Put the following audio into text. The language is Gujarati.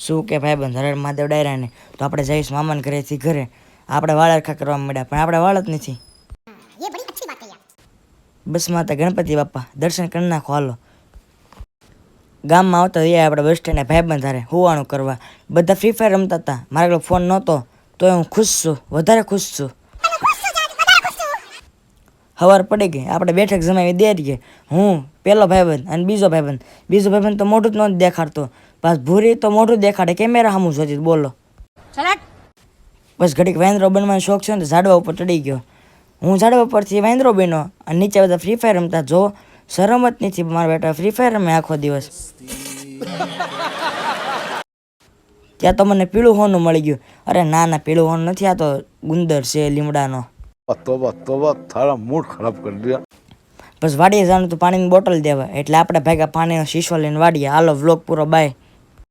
શું કે ભાઈ બંધ હરણ મહાદેવ ડાયરાને તો આપણે જઈશ મામાને ઘરેથી ઘરે આપણે વાળ અરખા કરવા માંડ્યા પણ આપણે વાળ જ નથી બસ માતા ગણપતિ બાપા દર્શન કરી નાખો હાલો ગામમાં આવતા રહ્યા આપણે બસ સ્ટેન્ડે ભાઈ બંધ હારે હોવાનું કરવા બધા ફ્રી ફાયર રમતા હતા મારા આગળ ફોન નહોતો તો હું ખુશ છું વધારે ખુશ છું સવાર પડી ગઈ આપણે બેઠક જમાવી દે રહીએ હું પેલો ભાઈબંધ અને બીજો ભાઈબંધ તો મોઢું જ નહોતું દેખાડતો બસ ભૂરી તો મોઢું દેખાડે કેમેરા સામું જોતી બોલો બસ ઘડીક વાંદરો બનવાનો શોખ છે ને તો ઝાડવા ઉપર ચડી ગયો હું ઝાડવા ઉપરથી વાંદરો બન્યો અને નીચે બધા ફ્રી ફાયર રમતા જો શરમ જ નથી મારા બેટા ફ્રી ફાયર રમે આખો દિવસ ત્યાં તો મને પીળું હોનું મળી ગયું અરે ના ના પીળું હોનું નથી આ તો ગુંદર છે લીમડાનો તોબા થારા મૂડ ખરાબ કરી દિયા બસ વાડીએ જવાનું તો પાણીની બોટલ દેવા એટલે આપણે ભેગા પાણીનો શીશો લઈને વાડીએ હાલો વ્લોગ પૂરો બાય